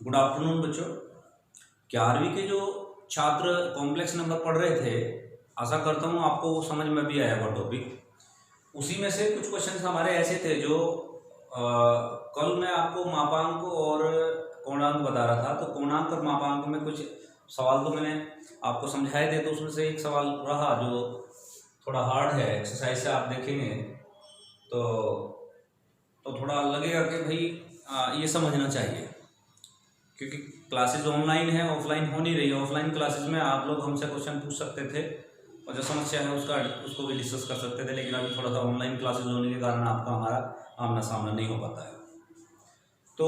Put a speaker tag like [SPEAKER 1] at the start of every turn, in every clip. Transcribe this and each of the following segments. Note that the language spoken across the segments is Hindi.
[SPEAKER 1] गुड आफ्टरनून बच्चों। 11वीं के जो छात्र कॉम्प्लेक्स नंबर पढ़ रहे थे, आशा करता हूँ आपको वो समझ में भी आया वो टॉपिक। उसी में से कुछ क्वेश्चन हमारे ऐसे थे जो कल मैं आपको मापांक और कोणांक बता रहा था। तो कोणांक और मापांक में कुछ सवाल तो मैंने आपको समझाए थे, तो उसमें से एक सवाल रहा जो थोड़ा हार्ड है। एक्सरसाइज से आप देखेंगे तो थोड़ा लगेगा कि भाई ये समझना चाहिए, क्योंकि क्लासेज ऑनलाइन है, ऑफलाइन हो नहीं रही है। ऑफलाइन क्लासेज में आप लोग हमसे क्वेश्चन पूछ सकते थे और जो समस्या है उसको भी डिस्कस कर सकते थे, लेकिन अभी थोड़ा सा ऑनलाइन क्लासेज होने के कारण आपका हमारा आमना सामना नहीं हो पाता है। तो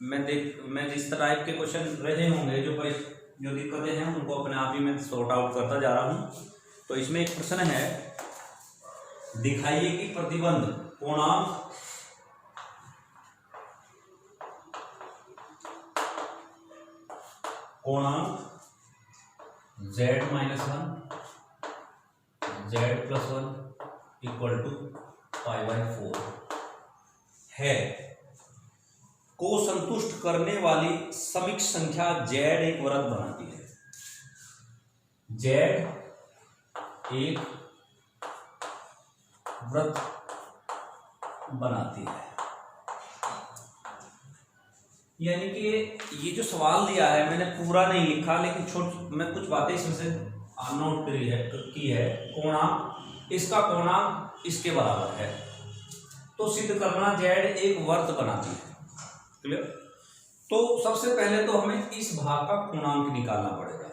[SPEAKER 1] मैं जिस टाइप के क्वेश्चन रहे होंगे, जो दिक्कतें हैं उनको अपने आप ही मैं सॉर्ट आउट करता जा रहा हूँ। तो इसमें एक प्रश्न है, दिखाइए कि प्रतिबंध पूर्णांक z-1 z+1 इक्वल टू π/4 है को संतुष्ट करने वाली समीक संख्या z एक वृत्त बनाती है। z एक वृत्त बनाती है, यानी कि ये जो सवाल दिया है मैंने पूरा नहीं लिखा, लेकिन मैं कुछ बातें इसमें से नोट की है। कोणांक, इसका कोणांक इसके बराबर है, तो सिद्ध करना z एक वृत्त बनाती है। क्लियर? तो सबसे पहले तो हमें इस भाग का पूर्णांक निकालना पड़ेगा।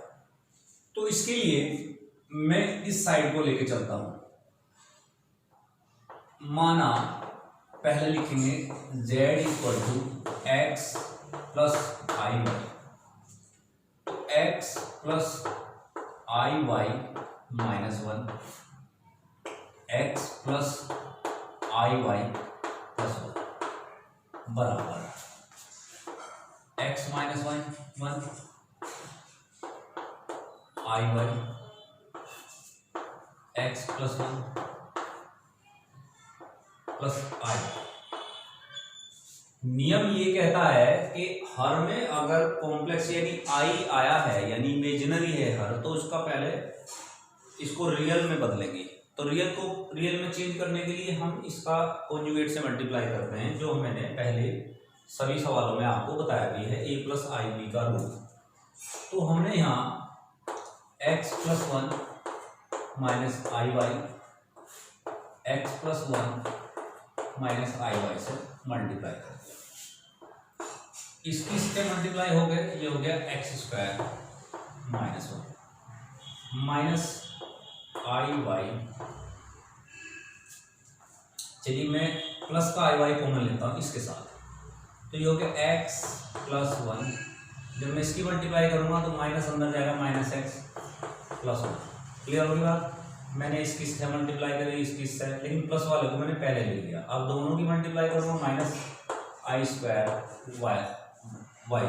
[SPEAKER 1] तो इसके लिए मैं इस साइड को लेके चलता हूं। माना पहले लिखेंगे z equal to x plus i y, तो x plus i y -1, x plus i y +1 बराबर x -1 i y x +1 plus i. नियम ये कहता है कि हर में अगर कॉम्प्लेक्स यानी आई आया है, यानी इमेजिनरी है हर, तो उसका पहले इसको रियल में बदलेंगे। तो रियल में चेंज करने के लिए हम इसका कॉन्जुगेट से मल्टीप्लाई करते हैं, जो मैंने पहले सभी सवालों में आपको बताया भी है, a + ib का रूल। तो हमने यहाँ x+1 - आई वाई x+1 - आई वाई से मल्टीप्लाई कर दिया। इसके मल्टीप्लाई हो गए, ये हो गया x² -1 माइनस आई वाई। चलिए मैं प्लस का आई वाई कॉमन लेता हूँ इसके साथ, तो ये हो गया x+1। जब मैं इसकी मल्टीप्लाई करूंगा तो माइनस अंदर जाएगा -x+1। क्लियर होगी बात? मैंने इसकी से मल्टीप्लाई करी, इसकी से, लेकिन प्लस वाले को मैंने पहले ले लिया। अब दोनों की मल्टीप्लाई करूंगा -i² y²।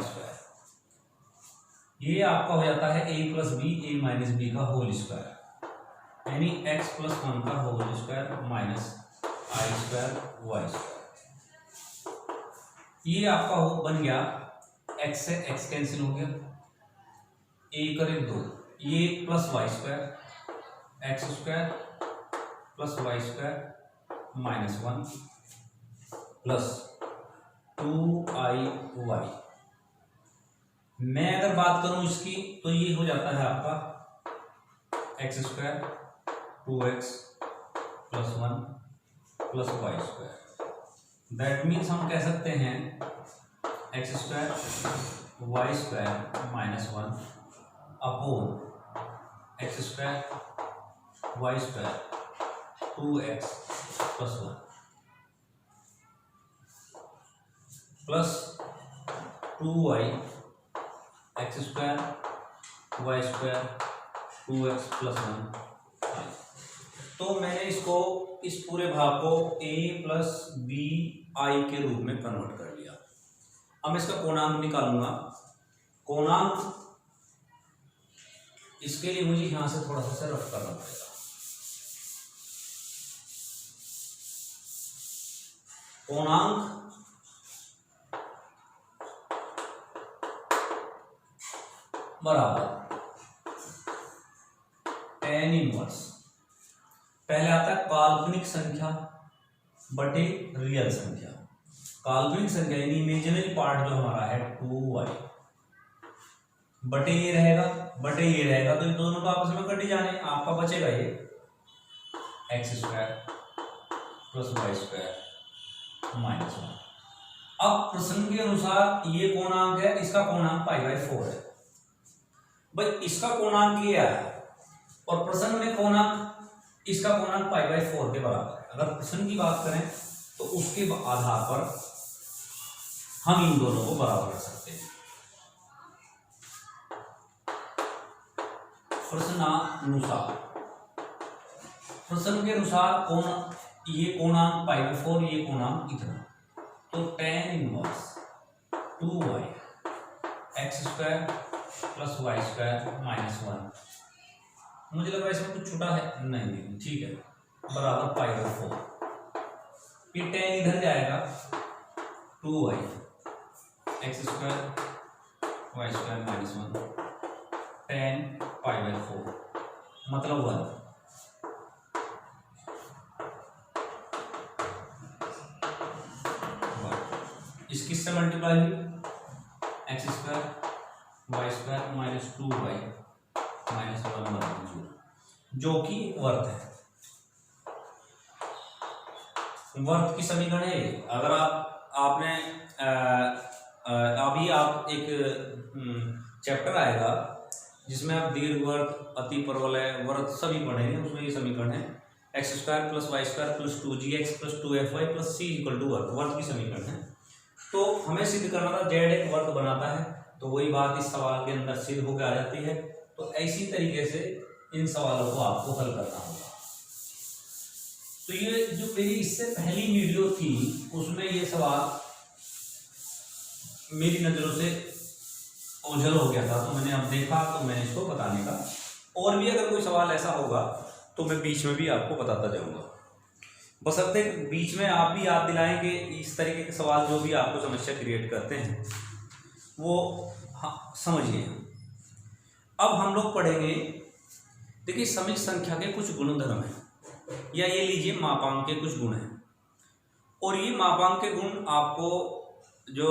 [SPEAKER 1] ये आपका हो जाता है a + b a - b का होल स्क्वायर, यानी x+1 का whole square minus i² y²। ये आपका बन गया, x से x कैंसिल हो गया, a करे 2, ये plus y² x² plus y² -1 plus 2i y। मैं अगर बात करूं इसकी, तो ये हो जाता है आपका x² 2x + 1 plus y²। That means हम कह सकते हैं x² y² -1 upon x² y² 2x + 1 plus 2y x² y² 2x + 1। तो मैंने इसको, इस पूरे भाग को a + b i के रूप में कन्वर्ट कर लिया। अब मैं इसका कोणांक निकालूंगा। कोणांक इसके लिए मुझे यहां से थोड़ा सा रफ करना पड़ेगा। कोणांक बराबर tan इनवर्स, पहले आता है काल्पनिक संख्या बटे रियल संख्या। काल्पनिक संख्या यानी इमेजिनरी पार्ट जो हमारा है 2y बटे ये रहेगा, तो इन दोनों को आपस में कट ही जाने, आपका बचेगा ये x² प्लस y² माइनस 1। अब प्रश्न के अनुसार ये कोणांक है, इसका कोणांक π/4 है। भाई इसका कोणांक ये है और प्रश्न में कोणांक, इसका कोणांक π/4 के बराबर है। अगर प्रश्न की बात करें तो उसके आधार पर हम इन दोनों को बराबर रख सकते हैं। प्रश्न के अनुसार ये कोणांक π/4, ये कोणांक इतना, तो tan inverse 2y x² plus y² minus 1, मुझे लग रहा है इसमें कुछ छूटा है, नहीं ठीक है, बराबर π/4। फिर tan इधर जाएगा 2y x² y² minus 1 tan π/4 मतलब 1। इसकी से मल्टीप्लाई हुई x² y² minus 2y minus 1 बराबर 0, जो कि वर्त है। वर्त की समीकरण है। अगर आपने अभी आप एक चैप्टर आएगा जिसमें आप दीर्घवर्त, अतिपरवलय, वर्त सभी पढ़ेंगे, उसमें ये समीकरण है x² plus y² plus 2gx plus 2fy plus c equal to वर्त, वर्त की समीकरण है। तो हमें सिद्ध करना था z एक वर्त बनाता है, तो वही बात इस सवाल के अंदर सिद्ध होकर आ जाती है। तो ऐसी तरीके से इन सवालों को आपको हल करना होगा। तो ये जो मेरी इससे पहली वीडियो थी उसमें ये सवाल मेरी नज़रों से ओझल हो गया था, तो मैंने अब देखा तो मैंने इसको बताने का, और भी अगर कोई सवाल ऐसा होगा तो मैं बीच में भी आपको बताता जाऊंगा। बशर्ते बीच में आप भी याद दिलाएं कि इस तरीके के सवाल जो भी आपको समस्या क्रिएट करते हैं वो समझिए। अब हम लोग पढ़ेंगे, देखिए समिक संख्या के कुछ गुणधर्म हैं, या ये लीजिए मापांक के कुछ गुण हैं, और ये मापांक के गुण आपको जो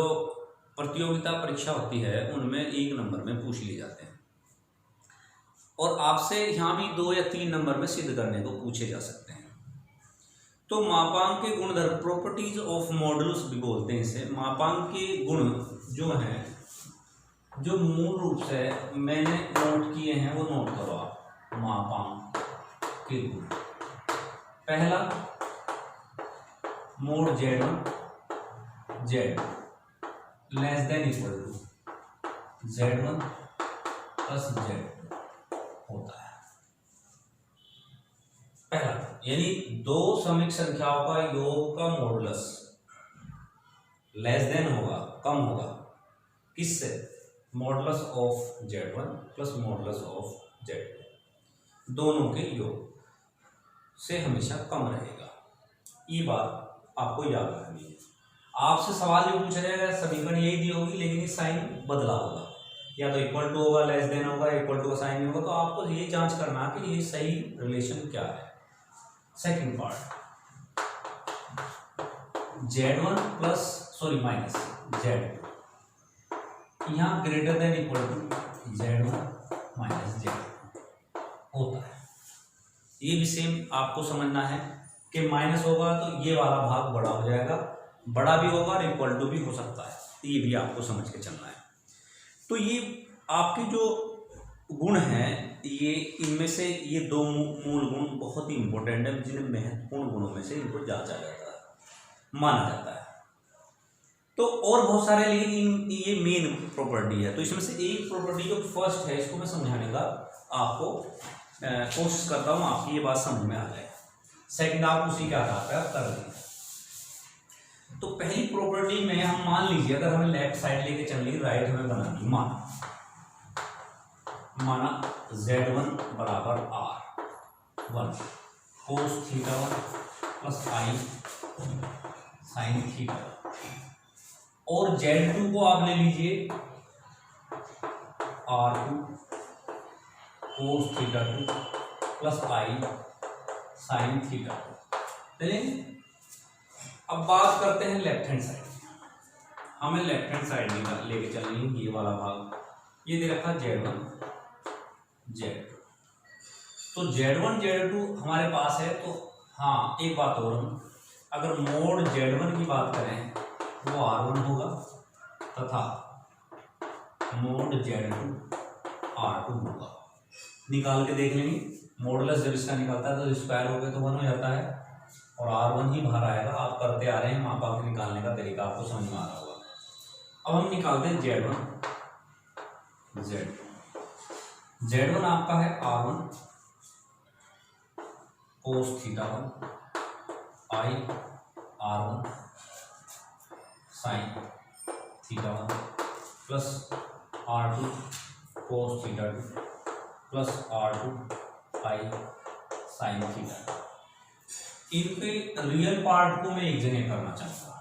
[SPEAKER 1] प्रतियोगिता परीक्षा होती है उनमें 1 नंबर में पूछ लिए जाते हैं, और आपसे यहाँ भी 2 या 3 नंबर में सिद्ध करने को पूछे जा सकते हैं। तो मापांक के गुणधर्म, प्रॉपर्टीज ऑफ मॉडुलस भी बोलते हैं इसे। मापांक के गुण जो हैं, जो मूल रूप से मैंने नोट किए हैं वो नोट करो आप। मापांक के गुण, पहला mod Z1 less than equal to Z1 plus Z2 होता है। पहला यानी दो समिक संख्याओं का योग का मॉडुलस लेस देन होगा, कम होगा, किससे? Modulus of Z1 plus modulus of Z2, दोनों के योग से हमेशा कम रहेगा। ये बात आपको याद रखनी है। आपसे सवाल जो पूछा जाएगा समीकरण यही दी होगी, लेकिन ये साइन बदला होगा, या तो इक्वल टू होगा, लेस देन होगा, इक्वल टू का साइन नहीं होगा। तो आपको ये जांच करना कि ये सही रिलेशन क्या है। Second part, Z1 plus sorry minus Z2, यहाँ greater than equal to Z1 minus Z2 होता है। ये भी सेम आपको समझना है कि माइनस होगा तो ये वाला भाग बड़ा हो जाएगा, बड़ा भी होगा और इक्वल टू भी हो सकता है, ये भी आपको समझ के चलना है। तो ये आपके जो गुण हैं, ये इनमें से ये 2 मूल गुण बहुत ही इंपॉर्टेंट है, जिन्हें महत्वपूर्ण गुणों में से इनको जांचा जाता है, माना जाता है। तो और बहुत सारे, लेकिन ये मेन प्रॉपर्टी है। तो इसमें से एक प्रॉपर्टी जो फर्स्ट है, इसको मैं समझाने का आपको कोशिश करता हूँ, आपकी ये बात समझ में आ जाए। सेकंड आप उसी के आधार पर कर लीजिए। तो पहली प्रॉपर्टी में हम मान लीजिए, अगर हमें लेफ्ट साइड लेके चल ली, राइट हमें बनानी, माना Z1 बराबर R1 cos θ1 plus I sin θ, और Z2 को आप ले लीजिए R2 cos theta 2 plus I sin theta 2। चलिए अब बात करते हैं लेफ्ट हैंड साइड। हमें लेफ्ट हैंड साइड लेके चलनी है ये वाला भाग। ये दे रखा Z1 Z2, तो Z1 Z2 हमारे पास है। तो हाँ एक बात और, अगर मोड Z1 की बात करें वो R1 होगा तथा मोड Z2 R2 होगा। निकाल के देख लेंगे, मॉडुलस जब इसका निकलता है तो स्क्वायर हो गया तो 1 हो जाता है और R1 ही बाहर आएगा। आप करते आ रहे हैं, मापा के निकालने का तरीका आपको समझ में आ रहा होगा। अब हम निकालते हैं Z1 Z2। Z1 आपका है R1 cos theta 1 I R1 sin theta 1 plus R2 cos theta 2 plus R2 I sin theta 2। इनके रियल पार्ट को मैं एक जगह करना चाहता हूँ।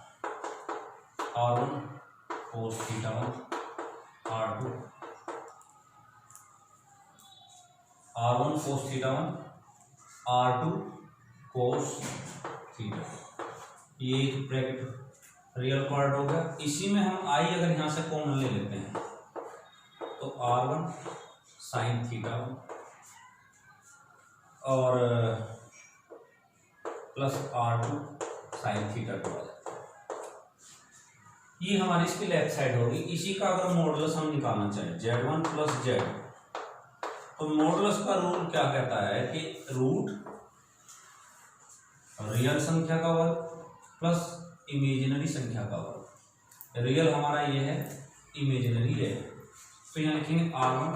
[SPEAKER 1] R1 cos theta 1 R1 cos theta 1 R2 cos theta. ये एक ब्रैकेट रियल पार्ट हो गया। इसी में हम I अगर यहाँ से कॉमन ले लेते हैं तो R1 sin थीटा 1 और प्लस R2 sin थीटा 2 आ जाता है। ये हमारी इसकी लेफ्ट साइड होगी। इसी का अगर मॉडुलस हम निकालना चाहें Z1 प्लस Z, तो मॉडुलस का रूल क्या कहता है कि रूट रियल संख्या का वर्ग प्लस इमेजिनरी संख्या का वर्ग। रियल हमारा ये है, इमेजिनरी है, तो यहाँ लिखेंगे R1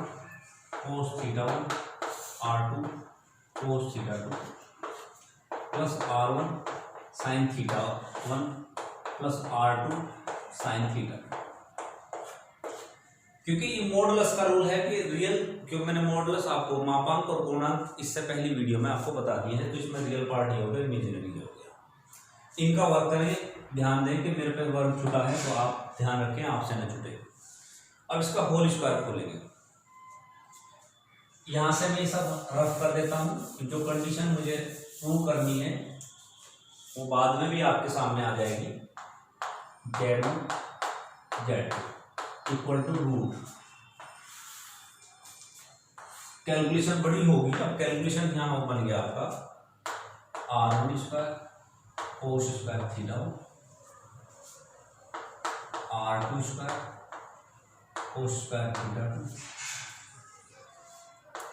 [SPEAKER 1] cos theta 1 R2 cos theta 2 plus R1 sin theta 1 plus R2 sin theta. क्योंकि ये मॉडुलस का रूल है कि रियल, क्योंकि मैंने मॉडुलस आपको मापांक और पूर्णांक इससे पहली वीडियो में आपको बता दिए हैं, तो इसमें रियल पार्ट ही हो गया, इमेजिनरी हो गया। इनका वर्ग करें, ध्यान दें कि मेरे पे वर्ग छुटा है तो आप ध्यान रखें आपसे न छुटे। अब इसका होल स्क्वायर खोलेंगे। यहां से मैं सब रफ कर देता हूं। जो कंडीशन मुझे प्रूव करनी है वो बाद में भी आपके सामने आ जाएगी। Z1 Z2 equal to root, calculation बड़ी होगी। अब कैलकुलेशन यहाँ बन गया आपका R1 square cos square theta R2 square cos square theta 2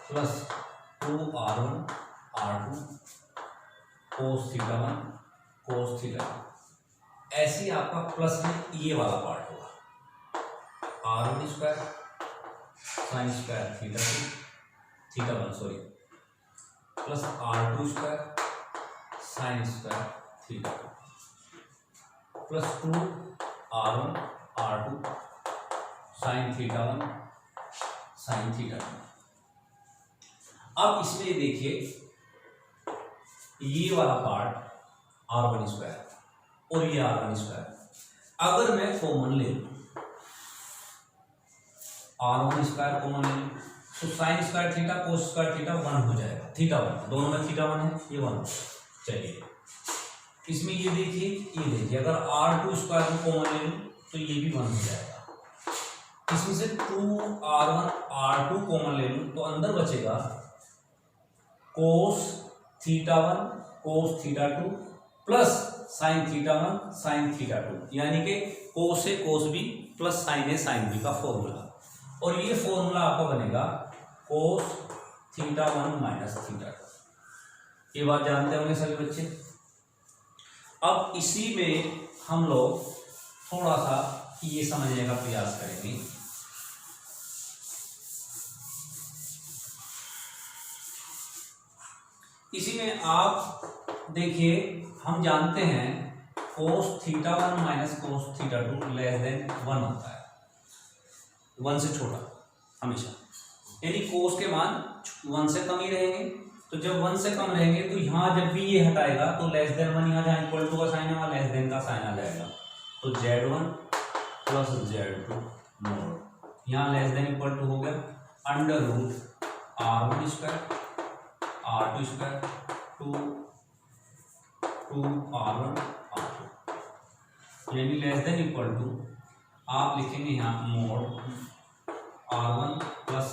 [SPEAKER 1] plus 2R1 R2 cos theta 1 cos theta 2। ऐसे आपका प्लस में ये वाला पार्ट होगा R1 square sine square theta 1 sorry plus R2 square sine square theta 2 plus 2R1 R2 sine theta 1 sine theta 2। अब इसमें देखिए ये वाला पार्ट R1 स्क्वायर और ये R1 स्क्वायर, अगर मैं कॉमन ले लूं R1 स्क्वायर कॉमन ले लूं तो sine square theta cos square theta 1 हो जाएगा। थीटा 1 दोनों में थीटा 1 है, ये 1। चलिए इसमें ये देखिए अगर R2 स्क्वायर को कॉमन ले लूं तो ये भी 1 हो जाएगा। इसमें से 2R1 R2 कॉमन ले लूं तो अंदर बचेगा cos theta 1 cos theta 2 plus sine theta 1 sine theta 2, यानी कि कोस ए कोस बी प्लस साइन ए साइन बी का फॉर्मूला। और ये फॉर्मूला आपका बनेगा कोस थीटा 1 माइनस थीटा 2। ये बात जानते होंगे सभी बच्चे। अब इसी में हम लोग थोड़ा सा ये समझने का प्रयास करेंगे। इसी में आप देखिए, हम जानते हैं cos theta 1 minus cos theta 2 less than 1 होता है, 1 से छोटा हमेशा, यानी कोस के मान 1 से कम ही रहेंगे। तो जब 1 से कम रहेंगे तो यहाँ जब भी ये हटाएगा तो लेस देन 1, यहाँ जहाँ इक्वल टू का साइन है वहाँ लेस देन का साइन आ जाएगा। तो Z1 प्लस Z2 मोड यहाँ लेस देन इक्वल टू हो गया under root R1 square R2 square two R1 R2, यानी लेस देन इक्वल टू आप लिखेंगे यहाँ मोड R1 प्लस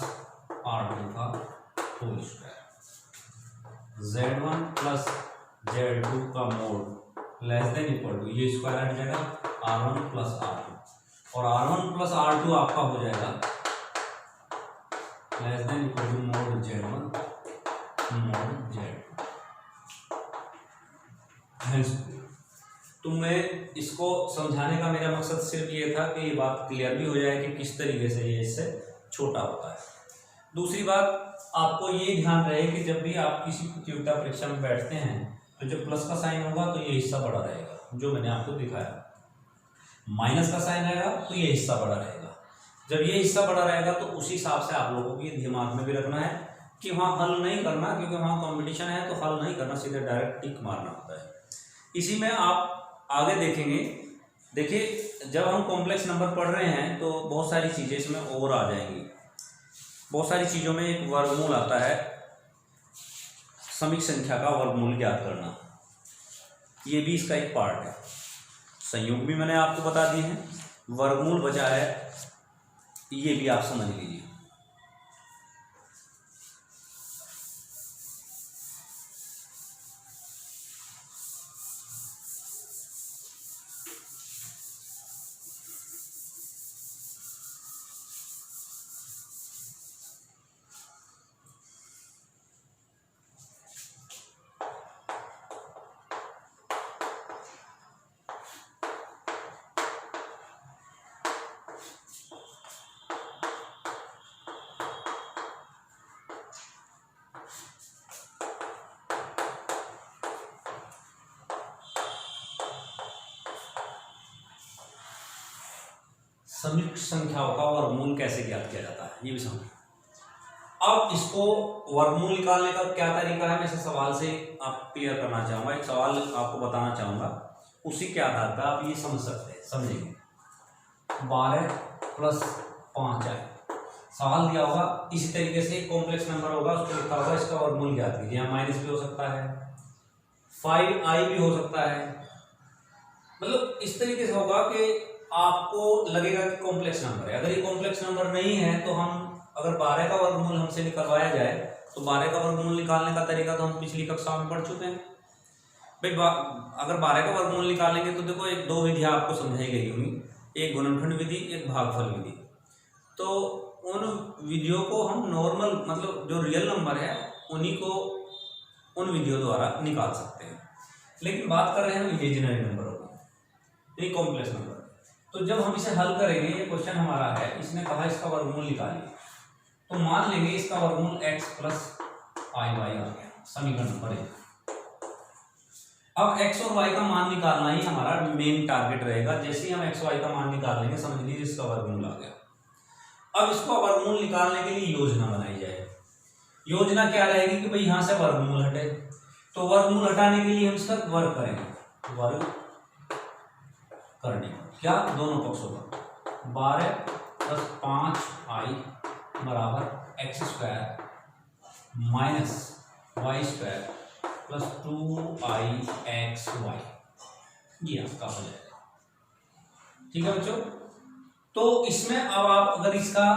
[SPEAKER 1] R2 का whole square, Z1 plus Z2 का mod less than equal to ये स्क्वायर हट जाएगा R1 प्लस R2, और R1 प्लस R2 आपका हो जाएगा less than equal to mod Z1 mod Z2। तो मैं इसको समझाने का मेरा मकसद सिर्फ ये था कि ये बात क्लियर भी हो जाए कि किस तरीके से ये इससे छोटा होता है। दूसरी बात, आपको ये ध्यान रहे कि जब भी आप किसी प्रतियोगिता परीक्षा में बैठते हैं तो जब प्लस का साइन होगा तो ये हिस्सा बड़ा रहेगा, जो मैंने आपको दिखाया। माइनस का साइन आएगा तो ये हिस्सा बड़ा रहेगा। जब ये हिस्सा बड़ा रहेगा तो उसी हिसाब से आप लोगों को ये दिमाग में भी रखना है कि वहाँ हल नहीं करना, क्योंकि वहाँ कॉम्पिटिशन है तो हल नहीं करना, सीधे डायरेक्ट टिक मारना होता है। इसी में आप आगे देखेंगे, देखिए जब हम कॉम्प्लेक्स नंबर पढ़ रहे हैं तो बहुत सारी चीज़ें इसमें और आ जाएंगी। बहुत सारी चीज़ों में एक वर्गमूल आता है, समीक संख्या का वर्गमूल ज्ञात करना, ये भी इसका एक पार्ट है। संयोग भी मैंने आपको बता दिए हैं, वर्गमूल बचा है, ये भी आप समझ लीजिए। समीक संख्याओं का वर्गमूल कैसे ज्ञात किया जाता है ये भी समझो। अब इसको वर्गमूल निकालने का क्या तरीका है, मैं इस सवाल से आप क्लियर करना चाहूँगा। एक सवाल आपको बताना चाहूँगा, उसी के आधार पर आप ये समझ सकते हैं, समझेंगे। 12 प्लस 5 है, सवाल दिया होगा, इसी तरीके से कॉम्प्लेक्स नंबर होगा, उसको लिखा होगा इसका वर्गमूल ज्ञात कीजिए। यहाँ माइनस भी हो सकता है, 5i भी हो सकता है, मतलब इस तरीके से होगा कि आपको लगेगा कि कॉम्प्लेक्स नंबर है। अगर ये कॉम्प्लेक्स नंबर नहीं है तो हम अगर 12 का वर्गमूल हमसे निकलवाया जाए तो 12 का वर्गमूल निकालने का तरीका तो हम पिछली कक्षा में पढ़ चुके हैं भाई। अगर 12 का वर्गमूल निकालेंगे तो देखो एक दो विधियां आपको समझाई गई होंगी, एक गुणनखंड विधि, एक भागफल विधि। तो उन विधियों को हम नॉर्मल, मतलब जो रियल नंबर है उन्हीं को उन विधियों द्वारा निकाल सकते हैं। लेकिन बात कर रहे हैं इमेजिनरी नंबरों की, ये कॉम्प्लेक्स नंबर। तो जब हम इसे हल करेंगे, ये क्वेश्चन हमारा है, इसने कहा इसका वर्गमूल निकालिए, तो मान लेंगे इसका वर्गमूल x प्लस आई वाई आ गया, समीकरण नंबर 1। अब x और y का मान निकालना ही हमारा मेन टारगेट रहेगा। जैसे ही हम x y का मान निकाल लेंगे, समझ लीजिए इसका वर्गमूल आ गया। अब इसको वर्गमूल निकालने के लिए योजना बनाई जाए। योजना क्या रहेगी कि भाई यहां से वर्गमूल हटे, तो वर्गमूल हटाने के लिए हम इसका वर्ग करेंगे, वर्ग करने क्या दोनों पक्षों का 12 प्लस 5i बराबर x square minus Y square plus 2ixy, ये आपका हो जाएगा। ठीक है बच्चों, तो इसमें अब आप अगर इसका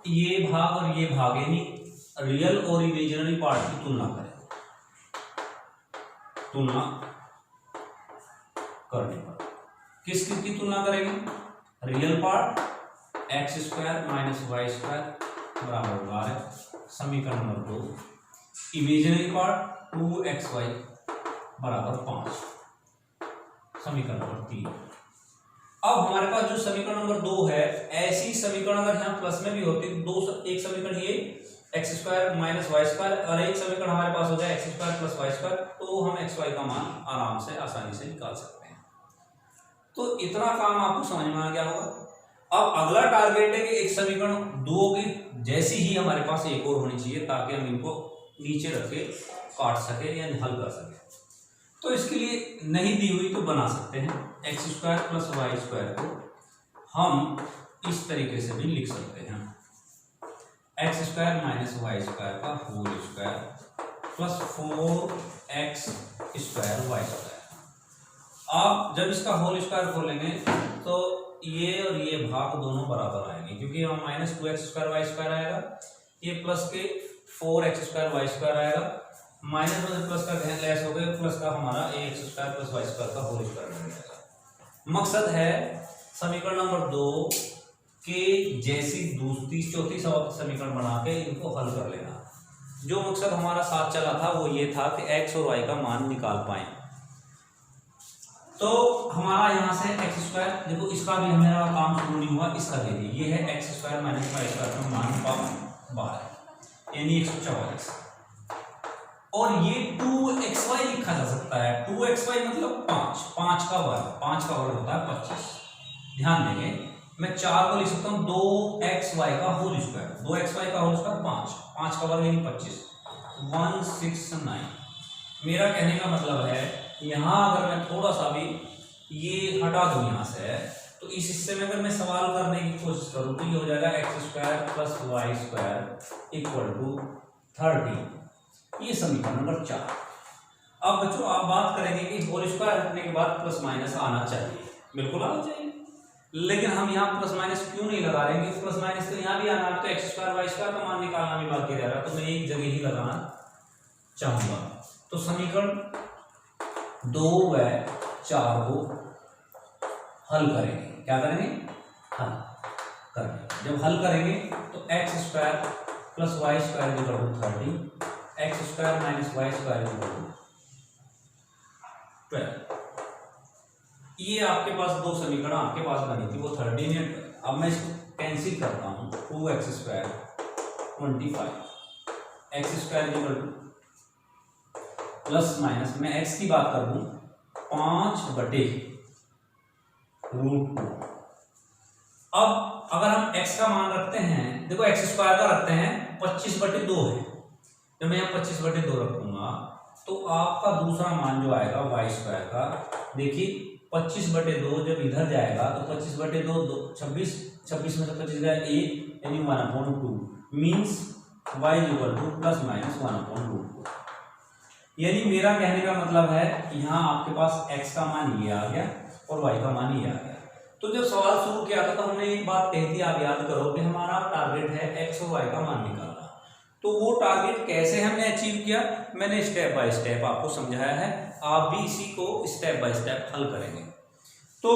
[SPEAKER 1] ये भाग और ये भाग यानी रियल और इमेजिनरी पार्ट की तुलना करें, तुलना करने पर किस किस की तुलना करेंगे, real part x square minus Y square बराबर 12, समीकरण नंबर 2, इमेजिनरी पार्ट 2xy बराबर 5, समीकरण नंबर 3। अब हमारे पास जो समीकरण नंबर 2 है, ऐसी समीकरण अगर यहाँ प्लस में भी होती तो दो, एक समीकरण ये x square minus Y square और एक समीकरण हमारे पास हो जाए x square plus Y square, तो हम एक्स वाई का मान आराम से आसानी से निकाल सकते हैं। तो इतना काम आपको समझ में आ गया होगा। अब अगला टारगेट है कि एक समीकरण 2 की जैसी ही हमारे पास एक और होनी चाहिए, ताकि हम इनको नीचे रख के काट सके या हल कर सके। तो इसके लिए नहीं दी हुई तो बना सकते हैं, X square plus Y square को हम इस तरीके से भी लिख सकते हैं, X square minus Y square का whole square plus 4x square Y square. आप जब इसका होल स्क्वायर खोलेंगे तो ये और ये भाग दोनों बराबर आएंगे, क्योंकि यहाँ minus 2x square Y square आएगा, ये प्लस के 4x स्क्वायर वाई स्क्वायर आएगा, माइनस में प्लस का लेस हो गया, प्लस का हमारा ax square plus Y square का होल स्क्वायर बन जाएगा। मकसद है समीकरण नंबर 2 के जैसी दूसरी चौथी समीकरण बना के इनको हल कर लेना। जो मकसद हमारा साथ चला था वो ये था कि x और y का मान निकाल पाए। तो हमारा यहाँ से एक्स स्क्वायर, देखो इसका भी हमारा काम शुरू नहीं हुआ, इसका देखिए ये है x square minus Y square का मान 12 यानी 144, और ये 2xy लिखा जा सकता है। 2xy मतलब 5 का वर्ग होता है 25। ध्यान देंगे, मैं 4 को लिख सकता हूँ 2xy का होल स्क्वायर, 2xy का होल स्क्वायर 5 का वर्ग यानी 25, 169। मेरा कहने का मतलब है यहाँ अगर मैं थोड़ा सा भी ये हटा दूं यहाँ से, तो इस हिस्से में अगर मैं सवाल करने की कोशिश करूँ तो ये हो जाएगा x square plus Y square equal to 30। ये समीकरण नंबर 4। अब बच्चों आप बात करेंगे कि होल स्क्वायर हटने के बाद प्लस माइनस आना चाहिए, बिल्कुल आना चाहिए, लेकिन हम यहाँ प्लस माइनस क्यों नहीं लगा रहे हैं? प्लस माइनस तो यहाँ भी आना है, तो एक्स स्क्वायर वाई स्क्वायर का मान निकालना भी बाकी रह रहा है, तो मैं एक जगह ही लगाना चाहूंगा। तो समीकरण 2 व 4 को हल करेंगे। क्या करेंगे? हल करेंगे। जब हल करेंगे तो x square plus Y square equal to 30, x square minus Y square equal to 12। ये आपके पास दो समीकरण आपके पास बनी थी, वो 13 है। अब मैं इसको कैंसिल करता हूँ, 2x square 25, x square equal two plus minus, मैं x की बात कर दूं 5/√2। अब अगर हम x का मान रखते हैं, देखो x स्क्वायर का रखते हैं 25/2 है, जब मैं यहाँ 25/2 रखूंगा तो आपका दूसरा मान जो आएगा y स्क्वायर का, देखिए 25/2 जब इधर जाएगा तो 25/2 26 में से 25 गया 1 यानी 1/2 means y equal two plus minus 1/√2। यानी मेरा कहने का मतलब है यहाँ आपके पास x का मान ये आ गया और y का मान ये आ गया। तो जब सवाल शुरू किया था तो हमने एक बात कही थी, आप याद करो कि हमारा टारगेट है x और y का मान निकालना। तो वो टारगेट कैसे हमने अचीव किया, मैंने स्टेप बाय स्टेप आपको समझाया है, आप भी इसी को स्टेप बाय स्टेप हल करेंगे। तो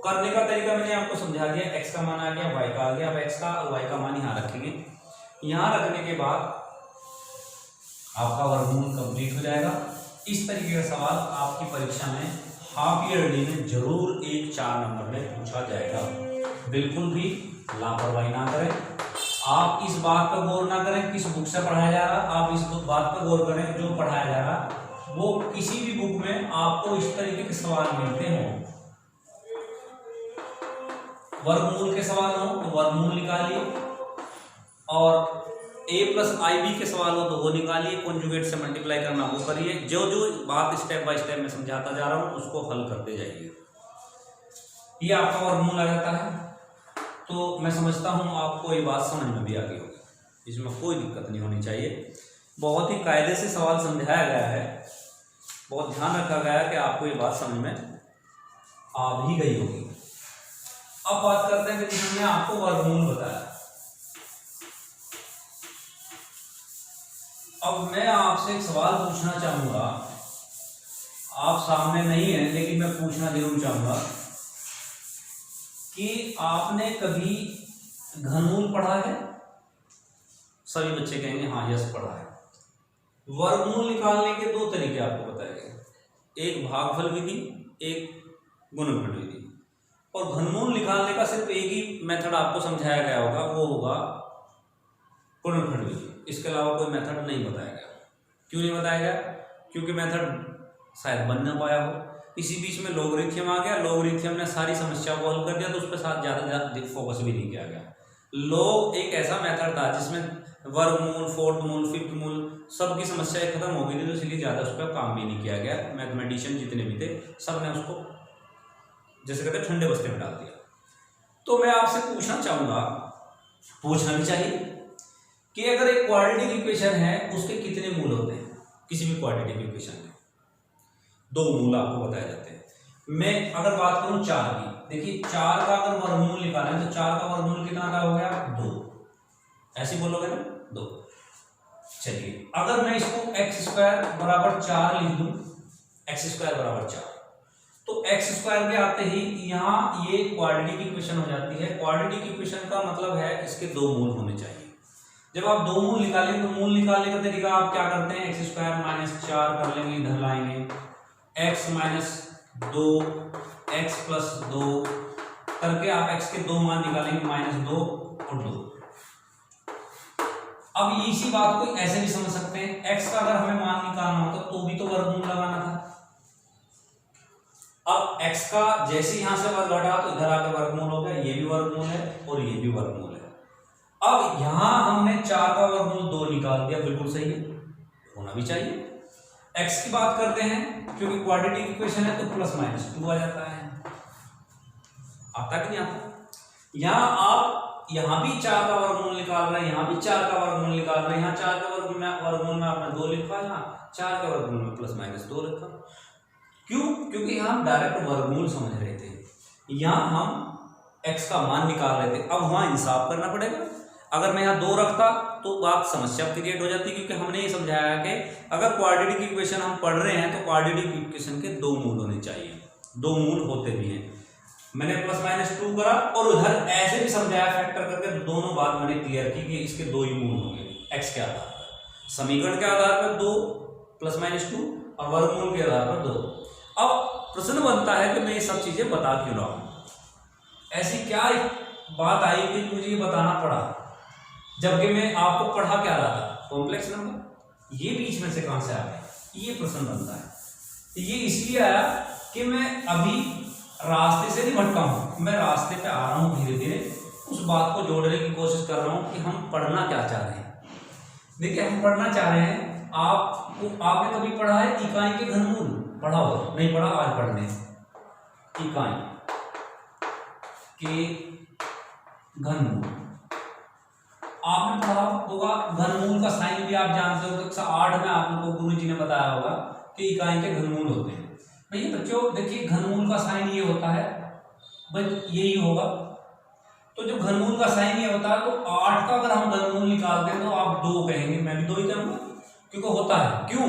[SPEAKER 1] करने का तरीका मैंने आपको समझा दिया, x का मान आ गया, y का आ गया। अब x का और y का मान यहाँ रखेंगे। यहाँ रखने के बाद आपका वर्गमूल कंप्लीट हो जाएगा। इस तरीके का सवाल आपकी परीक्षा में हाफ ईयरली में जरूर 1-4 नंबर में पूछा जाएगा। बिल्कुल भी लापरवाही ना करें। आप इस बात पर गौर ना करें किस बुक से पढ़ाया जा रहा, आप इस बात पर गौर करें जो पढ़ाया जा रहा वो किसी भी बुक में आपको इस तरीके के सवाल मिलते हों। वर्गमूल के सवाल हो तो वर्गमूल निकालिए, और a+ib के सवाल हो तो वो निकालिए, कॉन्जुगेट से मल्टीप्लाई करना वो करिए। जो जो बात स्टेप बाय स्टेप में समझाता जा रहा हूँ उसको हल करते जाइए। ये आपका वर्गमूल आ जाता है। तो मैं समझता हूँ आपको ये बात समझ में भी आ गई होगी, इसमें कोई दिक्कत नहीं होनी चाहिए। बहुत ही कायदे से सवाल समझाया गया है, बहुत ध्यान रखा गया है कि आपको ये बात समझ में आ भी गई होगी। अब बात करते हैं कि हमने आपको वर्गमूल बताया। अब मैं आपसे एक सवाल पूछना चाहूंगा, आप सामने नहीं है लेकिन मैं पूछना जरूर चाहूंगा कि आपने कभी घनमूल पढ़ा है? सभी बच्चे कहेंगे हाँ यस पढ़ा है। वर्गमूल निकालने के दो तरीके आपको बताए गए, एक भागफल विधि, एक गुणनखंड विधि। और घनमूल निकालने का सिर्फ एक ही मेथड आपको समझाया गया होगा, वो होगा गुणनखंड विधि। इसके अलावा कोई मेथड नहीं बताया गया। क्यों नहीं बताया गया? क्योंकि मेथड शायद बन ना पाया हो। इसी बीच में लॉगरिथम आ गया, लॉगरिथम ने सारी समस्या को हल कर दिया, तो उस पर साथ ज़्यादा फोकस भी नहीं किया गया। लॉग एक ऐसा मेथड था जिसमें वर्गमूल, फोर्थ मूल, फिफ्थ मूल सबकी समस्याएं खत्म हो गई थी, तो इसलिए ज़्यादा उस पर काम भी नहीं किया गया। मैथमेटिशियन जितने भी थे सब ने उसको जैसे कहते हैं ठंडे बस्ते में डाल दिया। तो मैं आपसे पूछना चाहूंगा, पूछना भी चाहिए कि अगर एक क्वाड्रेटिक इक्वेशन है उसके कितने मूल होते हैं? किसी भी क्वाड्रेटिक इक्वेशन के 2 मूल आपको बताए जाते हैं। मैं अगर बात करूं 4 की, देखिए 4 का अगर वर्गमूल निकालें तो 4 का वर्गमूल कितना का हो गया? 2। ऐसे बोलोगे ना, 2। चलिए अगर मैं इसको x स्क्वायर बराबर 4 लिख दूं, x स्क्वायर बराबर 4, तो x स्क्वायर के आते ही यहाँ ये क्वाड्रेटिक इक्वेशन हो जाती है। क्वाड्रेटिक इक्वेशन का मतलब है इसके 2 मूल होने चाहिए। जब आप 2 मूल निकालेंगे तो मूल निकालने का तरीका आप क्या करते हैं? x स्क्वायर माइनस 4 कर लेंगे, इधर लाएंगे, x माइनस 2 x प्लस 2 करके आप x के 2 मान निकालेंगे, -2 और 2। अब इसी बात को ऐसे भी समझ सकते हैं, x का अगर हमें मान निकालना होता तो भी तो वर्गमूल लगाना था। अब x का जैसे यहां से वर्ग घटा तो इधर आके वर्गमूल हो गया, ये भी वर्गमूल है और ये भी वर्गमूल है। अब यहां हमने 4 का वर्गमूल 2 निकाल दिया, बिल्कुल सही है, होना भी चाहिए। x की बात करते हैं, क्योंकि क्वाड्रेटिक इक्वेशन है तो प्लस माइनस 2 आ जाता है। आता कि नहीं आता? यहां आप यहां भी 4 का वर्गमूल निकाल रहे हैं, यहां भी 4 का वर्गमूल निकाल रहे हैं, यहां 4 का वर्गमूल में आपने 2 लिखा, यहां 4 का वर्गमूल में प्लस माइनस 2 लिखा। क्यों? क्योंकि हम डायरेक्ट वर्गमूल समझ रहे थे, यहां हम x का मान निकाल रहे थे। अब वहां इंसाफ करना पड़ेगा। अगर मैं यहाँ 2 रखता तो बात समस्या क्रिएट हो जाती, क्योंकि हमने ये समझाया कि अगर क्वाड्रेटिक इक्वेशन हम पढ़ रहे हैं तो क्वाड्रेटिक इक्वेशन के 2 मूल होने चाहिए, 2 मूल होते भी हैं। मैंने प्लस माइनस 2 करा और उधर ऐसे भी समझाया फैक्टर करके, तो दोनों बात मैंने क्लियर की कि इसके 2 ही मूल होंगे x के आधार पर, समीकरण के आधार पर 2 प्लस माइनस 2 और वर्गमूल के आधार पर 2। अब प्रश्न बनता है कि मैं ये सब चीजें बता क्यों रहा हूं? ऐसी क्या बात आई कि मुझे ये बताना पड़ा, जबकि मैं आपको पढ़ा क्या रहा था? Complex number. ये बीच में से कहां से आ गया? ये प्रश्न बनता है। ये इसलिए आया कि मैं अभी रास्ते से नहीं भटका हूं, मैं रास्ते पे आ रहा हूं, धीरे धीरे उस बात को जोड़ने की कोशिश कर रहा हूं कि हम पढ़ना क्या चाह रहे हैं। देखिए हम पढ़ना चाह रहे हैं, आपने कभी पढ़ा है इकाई के घनमूल? पढ़ा हो? नहीं पढ़ा, आज पढ़ने इकाई के घनमूल आपने पढ़ा होगा। घनमूल का साइन भी आप जानते हो, कक्षा 8 में आप लोगों को गुरुजी ने बताया होगा कि इकाई के घनमूल होते हैं। भैया बच्चों देखिए, घनमूल का साइन ये होता है, भाई यही होगा। तो जब घनमूल का साइन ये होता है तो 8 का अगर हम घनमूल निकालते हैं तो आप 2 कहेंगे, मैं भी 2 ही कहूंगा, क्योंकि होता है। क्यों?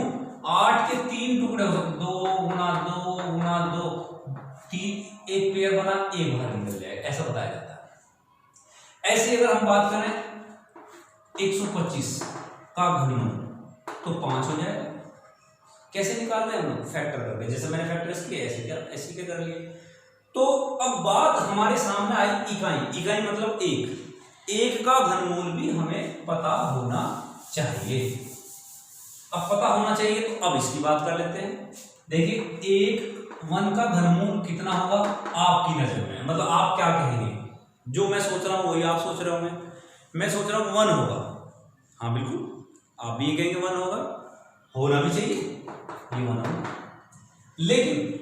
[SPEAKER 1] 8 के 3 टुकड़े हो सकते, 2 गुना 2 गुना 2, 3, एक पेयर बना, एक बाहर निकल जाएगा, ऐसा बताया जाता है। ऐसे अगर हम बात करें 125 का घनमूल तो 5 हो जाएगा। कैसे निकाल रहे हैं हम लोग? फैक्टर करके, जैसे मैंने फैक्टर्स किए ऐसे के कर लिए। तो अब बात हमारे सामने आई इकाई मतलब 1 का घनमूल भी हमें पता होना चाहिए। अब पता होना चाहिए तो अब इसकी बात कर लेते हैं। देखिए 1 का घनमूल कितना होगा आपकी नजर में? मतलब आप क्या कहेंगे? जो मैं सोच रहा हूं वही आप सोच रहे होंगे। मैं सोच रहा हूं 1 होगा, हाँ बिल्कुल, आप भी कहेंगे 1 होगा, होना भी चाहिए, ये 1 होगा। लेकिन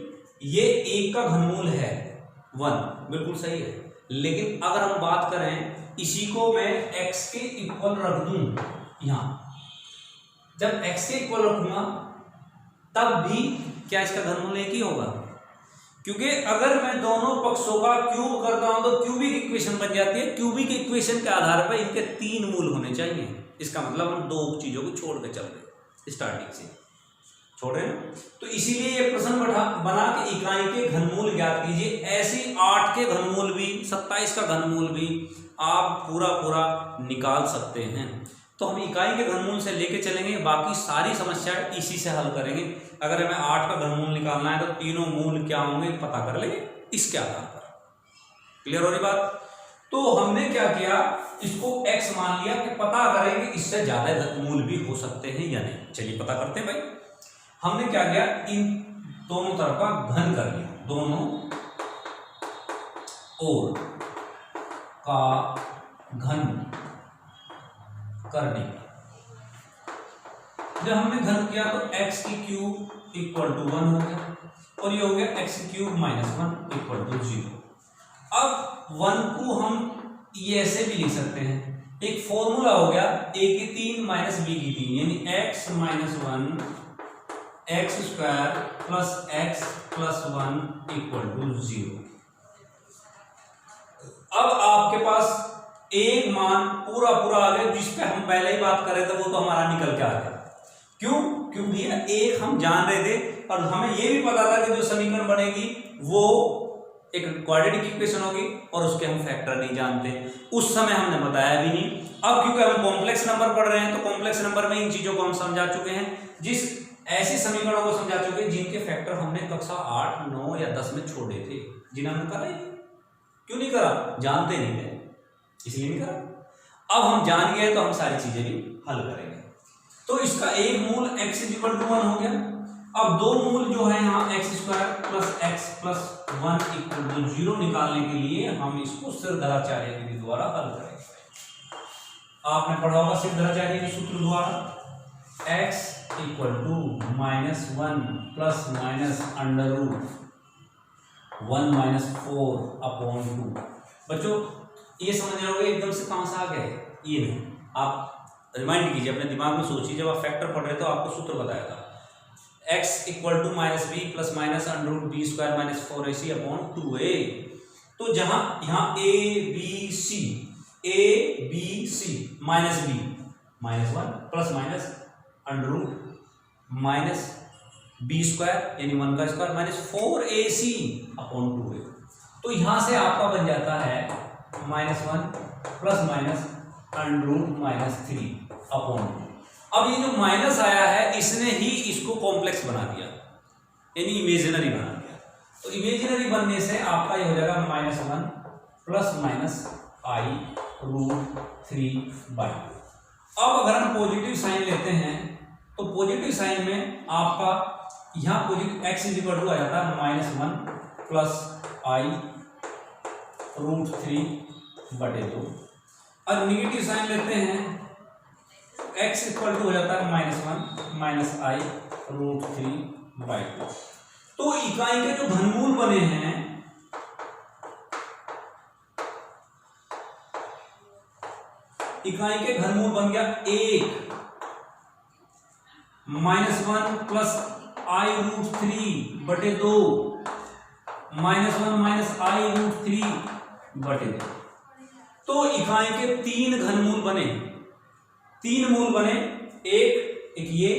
[SPEAKER 1] ये 1 का घनमूल है 1, बिल्कुल सही है। लेकिन अगर हम बात करें, इसी को मैं x के इक्वल रख दूं यहां, जब x के इक्वल रखूंगा तब भी क्या इसका घनमूल 1 ही होगा? क्योंकि अगर मैं दोनों पक्षों का क्यूब करता हूं तो क्यूबिक इक्वेशन बन जाती है। क्यूबिक इक्वेशन के आधार पर इनके 3 मूल होने चाहिए। इसका मतलब हम 2 चीजों को छोड़ के चल रहे, स्टार्टिंग से छोड़ रहे हैं। तो इसीलिए ये प्रश्न बना के इकाई के घनमूल ज्ञात कीजिए। ऐसी 8 के घनमूल भी, 27 का घनमूल भी आप पूरा निकाल सकते हैं। तो हम इकाई के घनमूल से लेके चलेंगे, बाकी सारी समस्या इसी से हल करेंगे। अगर हमें 8 का घनमूल निकालना है तो तीनों मूल क्या होंगे पता कर लेंगे इसके आधार पर। क्लियर हो रही बात? तो हमने क्या किया, इसको x मान लिया कि पता करेंगे इससे ज्यादा घनमूल भी हो सकते हैं या नहीं। चलिए पता करते हैं भाई। हमने क्या किया, इन दोनों तरफ का घन कर लिया, दोनों ओर का घन करने का। जब हमने घन किया तो x की क्यूब इक्वल टू 1 हो गया और ये हो गया x की क्यूब -1 इक्वल टू 0। अब 1 को हम ये ऐसे भी लिख सकते हैं, एक फॉर्मूला हो गया a की 3 माइनस b की 3, यानी x minus 1 x square plus x plus 1 equal to 0। अब आपके पास एक मान पूरा आ गया, जिस पे हम पहले ही बात कर रहे थे वो तो हमारा निकल के आ गया। क्यों? क्योंकि एक हम जान रहे थे और हमें ये भी पता था कि जो समीकरण बनेगी वो एक क्वाड्रेटिक इक्वेशन होगी और उसके हम फैक्टर नहीं जानते, उस समय हमने बताया भी नहीं। अब क्योंकि हम कॉम्प्लेक्स नंबर पढ़ रहे हैं तो कॉम्प्लेक्स नंबर में इन चीजों को हम समझा चुके हैं, जिस ऐसे समीकरणों को समझा चुके हैं जिनके फैक्टर हमने कक्षा 8, 9 या 10 में छोड़े थे, जिन्हें हमने करा ही क्यों नहीं करा, जानते नहीं थे इसलिए नहीं करा। अब हम जान गए तो हम सारी चीजें भी हल करेंगे। तो इसका एक मूल x इक्वल टू 1 हो गया। अब दो मूल जो है यहाँ x square plus x plus 1 equal to 0 निकालने के लिए हम इसको सिरधराचार्य विधि द्वारा हल करेंगे। आपने पढ़ा होगा सिरधराचार्य के सूत्र द्वारा x equal to -1 plus minus under root 1 minus 4/2। बच्चों ये समझ रहे हो एकदम से कहां से आ गए, ये नहीं, आप रिमाइंड कीजिए, अपने दिमाग में सोचिए, जब आप फैक्टर पढ़ रहे तो आपको सूत्र बताया था x equal to -b plus minus under root b square minus 4ac/2a। तो जहां यहाँ a b c minus b -1 plus minus under root minus b square यानी 1 का स्क्वायर माइनस 4ac/2a। तो यहां से आपका बन जाता है -1 प्लस माइनस अंडर रूट -3/2। अब ये जो माइनस आया है इसने ही इसको कॉम्प्लेक्स बना दिया, यानी इमेजिनरी बना दिया। तो इमेजिनरी बनने से आपका ये हो जाएगा -1 प्लस माइनस i√3/2। अब अगर हम पॉजिटिव साइन लेते हैं तो पॉजिटिव साइन में आपका यहाँ पॉजिटिव x इक्वल टू आ जाता है -1 प्लस i√3/2। और निगेटिव साइन लेते हैं x इक्वल टू हो जाता है -1 माइनस i√3/2। तो इकाई के जो घनमूल बने हैं इकाई के घनमूल बन गया 1 -1 प्लस i√3/2 -1 माइनस i√3/2। तो इकाई के 3 घनमूल बने, 3 मूल बने, एक ये।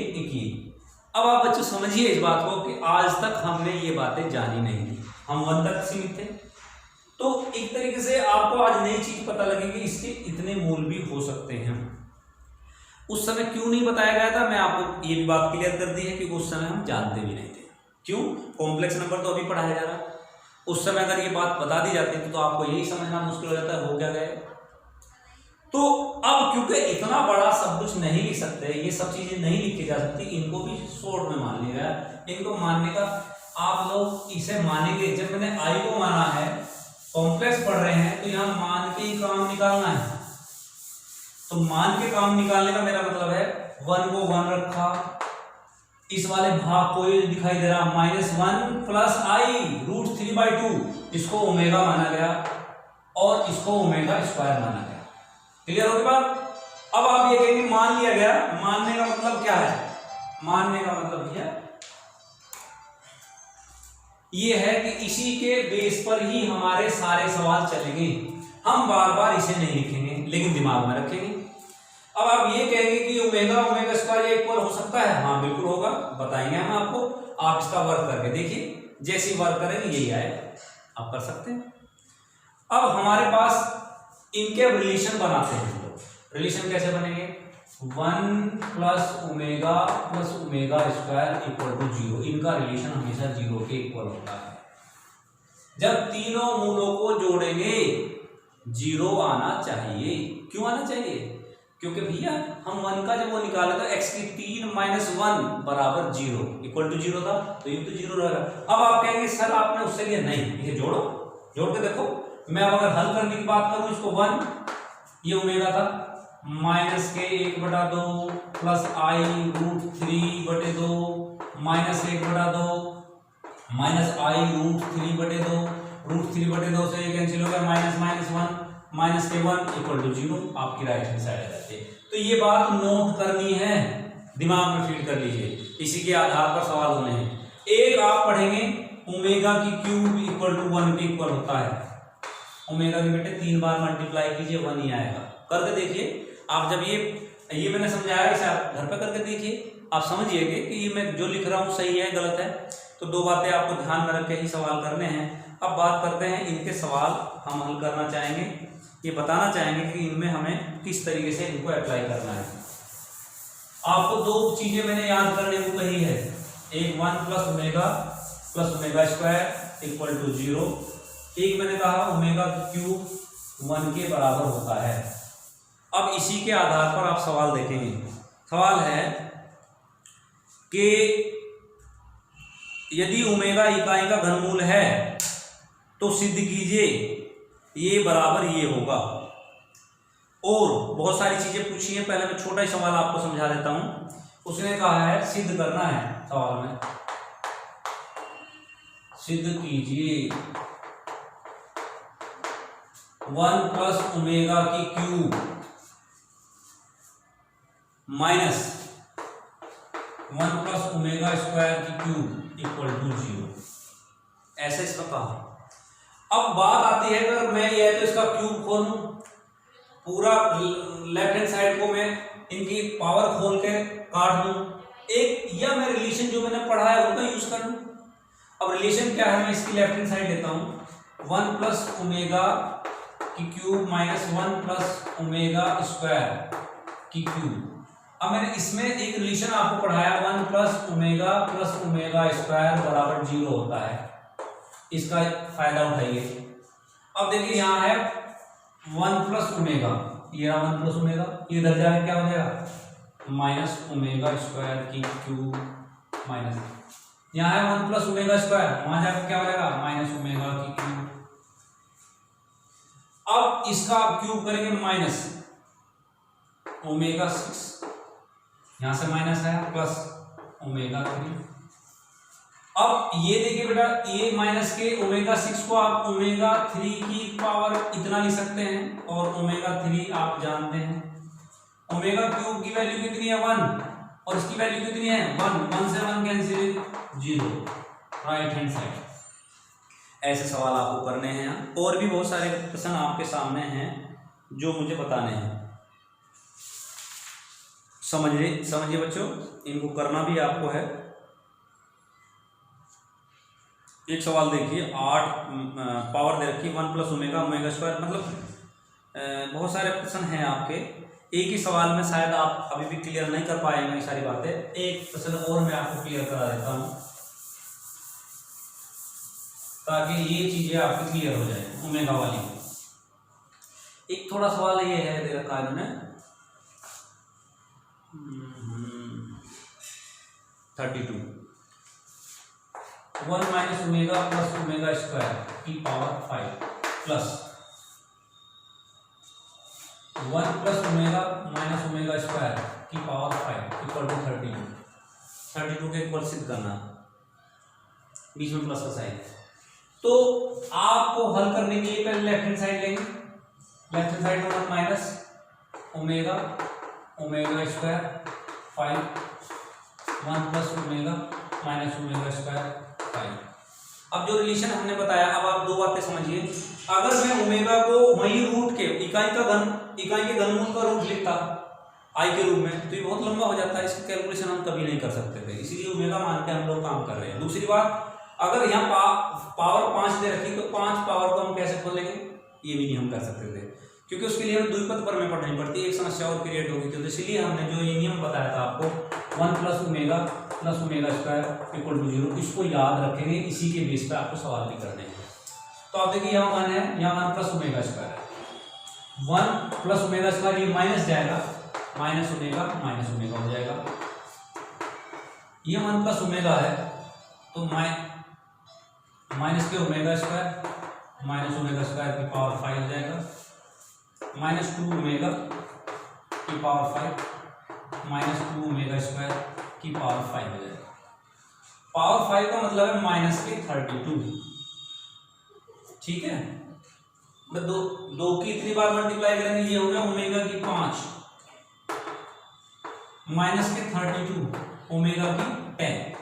[SPEAKER 1] अब आप बच्चों समझिए इस बात को कि आज तक हमने ये बातें जानी नहीं थी, हम 1 तक सीमित थे। तो एक तरीके से आपको आज नई चीज पता लगेगी, इसके इतने मूल भी हो सकते हैं। उस समय क्यों नहीं बताया गया था, मैं आपको ये भी बात क्लियर कर दी है कि उस समय हम जानते भी नहीं थे। क्यों? कॉम्प्लेक्स नंबर तो अभी पढ़ाया जा रहा, उस समय अगर ये बात बता दी जाती तो आपको यही समझना मुश्किल हो जाता है हो क्या गया। तो अब क्योंकि इतना बड़ा सब कुछ नहीं लिख सकते, ये सब चीजें नहीं लिखी जा सकती, इनको भी शॉर्ट में मान लिया गया। इनको मानने का आप लोग इसे मानेंगे, जब मैंने आई को माना है, कॉम्प्लेक्स पढ़ रहे हैं तो यहाँ मान के ही काम निकालना है। तो मान के काम निकालने का मेरा मतलब है 1 को 1 रखा, इस वाले भाग को ये दिखाई दे रहा -1 प्लस i√3/2, इसको ओमेगा माना गया और इसको ओमेगा स्क्वायर माना गया। क्लियर हो गई बात? अब आप ये कहेंगे मान लिया गया, मानने का मतलब क्या है? मानने का मतलब भैया ये है कि इसी के बेस पर ही हमारे सारे सवाल चलेंगे, हम बार बार इसे नहीं लिखेंगे लेकिन दिमाग में रखेंगे। अब आप ये कहेंगे कि ओमेगा स्क्वायर इक्वल हो सकता है, हाँ बिल्कुल होगा, बताएंगे हम आपको। आप इसका वर्क करके देखिए, जैसी वर्क करेंगे यही आएगा, आप कर सकते हैं। अब हमारे पास इनके रिलेशन बनाते हैं हम लोग। रिलेशन कैसे बनेंगे? 1 plus omega square equal to 0। इनका रिलेशन हमेशा 0 के इक्वल होता है। जब तीनों मूलों को जोड़ेंगे 0 आना चाहिए। क्यों आना चाहिए? क्योंकि भैया हम 1 का जब वो निकाला था x की 3 माइनस 1 बराबर 0 इक्वल टू 0 था, तो ये तो 0 रहेगा। अब आप कहेंगे सर आपने उससे लिया, नहीं, इसे जोड़ो, जोड़ के देखो। मैं अब अगर हल करने की बात करूं इसको 1, ये ओमेगा था, माइनस के 1/2 plus i√3/2 minus 1/2 minus i√3/2 √3/2 से ये कैंसिल हो गया, माइनस माइनस 1 माइनस के 1 इक्वल टू 0, आपकी राइट हैंड साइड आ जाती है। तो ये बात नोट करनी है, दिमाग में फीड कर लीजिए, इसी के आधार पर सवाल होने हैं। एक आप पढ़ेंगे ओमेगा की क्यूब इक्वल टू 1 के इक्वल होता है। ओमेगा के बेटे 3 बार मल्टीप्लाई कीजिए 1 ही आएगा। करके देखिए आप, जब ये मैंने समझाया, इसे आप घर पे करके देखिए, आप समझिएगा कि ये मैं जो लिख रहा हूँ सही है गलत है। तो दो बातें आपको ध्यान में रख के ही सवाल करने हैं। अब बात करते हैं इनके सवाल हम हल करना चाहेंगे, ये बताना चाहेंगे कि इनमें हमें किस तरीके से इनको अप्लाई करना है। आपको दो चीजें मैंने याद करने को कही है, एक 1 plus omega square equal to 0, एक मैंने कहा ओमेगा क्यूब 1 के बराबर होता है। अब इसी के आधार पर आप सवाल देखेंगे। सवाल है कि यदि ओमेगा इकाई का घनमूल है तो सिद्ध कीजिए ये बराबर ये होगा। और बहुत सारी चीजें पूछी हैं, पहले मैं छोटा ही सवाल आपको समझा देता हूं। उसने कहा है सिद्ध करना है, सवाल में सिद्ध कीजिए 1 प्लस ओमेगा की cube minus 1 plus omega square की क्यूब इक्वल टू 0, ऐसे इसका कहा। अब बात आती है, अगर मैं ये तो इसका क्यूब खोलूं, पूरा लेफ्ट हैंड साइड को मैं इनकी पावर खोल के काट दूं, एक या मैं रिलेशन जो मैंने पढ़ा है उनका यूज कर लूं। अब रिलेशन क्या है, मैं इसकी लेफ्ट हैंड साइड लेता हूं, 1 प्लस ओमेगा की cube minus 1 plus omega square की क्यूब। अब मैंने इसमें एक रिलेशन आपको पढ़ाया, 1 प्लस ओमेगा स्क्वायर बराबर 0 होता है, इसका फायदा उठाइए। अब देखिए यहाँ है 1 प्लस ओमेगा, ये 1 प्लस ओमेगा, ये इधर जाके क्या हो जाएगा माइनस ओमेगा स्क्वायर की क्यूब माइनस, यहाँ है 1 प्लस ओमेगा स्क्वायर, वहां जाकर क्या हो जाएगा माइनस ओमेगा की क्यूब। अब इसका आप क्यूब करेंगे माइनस ओमेगा 6, यहां से माइनस है, प्लस ओमेगा 3। अब ये देखिए बेटा, ये माइनस के ओमेगा 6 को आप ओमेगा 3 की पावर इतना लिख सकते हैं, और ओमेगा 3 आप जानते हैं। ओमेगा क्यूब की वैल्यू कितनी है 1, और इसकी वैल्यू कितनी है 1 से 1 कैंसिल 0, राइट हैंड साइड। ऐसे सवाल आपको करने हैं, और भी बहुत सारे प्रश्न आपके सामने हैं जो मुझे बताने हैं। समझिए बच्चों, इनको करना भी आपको है। एक सवाल देखिए, 8 पावर दे रखी 1 प्लस ओमेगा स्क्वायर, मतलब बहुत सारे प्रश्न हैं आपके। एक ही सवाल में शायद आप अभी भी क्लियर नहीं कर पाएंगे ये सारी बातें। एक प्रश्न और मैं आपको क्लियर करा देता हूं, ताकि ये चीजें आपकी क्लियर हो जाए ओमेगा वाली। एक थोड़ा सवाल ये है दे रखा है इन्होंने 32, 1 minus omega plus omega square की power 5 plus 1 plus omega minus omega square की पावर 5 इक्वल टू 32 के इक्वल सिद्ध करना, बीच में प्लस का साइन। तो आपको हल करने के लिए पहले लेफ्ट हैंड साइड लेंगे, लेफ्ट हैंड साइड में 1 minus omega square 5, 1 plus omega minus omega square 5। अब जो रिलेशन हमने बताया, अब आप दो बातें समझिए। अगर मैं ओमेगा को वही रूट के इकाई के घनमूल का रूट लिखता आई के रूप में, तो ये बहुत लंबा हो जाता है, इसकी कैलकुलेशन हम कभी नहीं कर सकते थे, इसीलिए ओमेगा मान के हम लोग काम कर रहे हैं। दूसरी बात, अगर यहाँ पावर 5 दे रखी तो 5 पावर को हम कैसे खोलेंगे, ये भी नहीं हम कर सकते थे, क्योंकि उसके लिए हमें द्विपद पर में पढ़नी पड़ती है, एक समस्या और क्रिएट होगी। तो इसलिए हमने जो ये नियम बताया था आपको 1 plus omega square equal to 0, इसको याद रखेंगे, इसी के बेस पे आपको सवाल भी करने हैं। तो आप देखिए यहाँ 1 है, यहाँ 1 प्लस ओमेगा स्क्वायर है, 1 प्लस ओमेगा स्क्वायर ये माइनस जाएगा, माइनस ओमेगा हो जाएगा। ये 1 प्लस ओमेगा है तो माइनस के omega square minus omega square की पावर 5 हो जाएगा, माइनस 2 ओमेगा की पावर 5 माइनस 2 ओमेगा स्क्वायर की पावर 5 हो जाएगा। पावर 5 का मतलब है माइनस के 32। ठीक है, दो की इतनी बार मल्टीप्लाई करेंगे, ये हो गया ओमेगा की 5 माइनस के 32 ओमेगा की 10।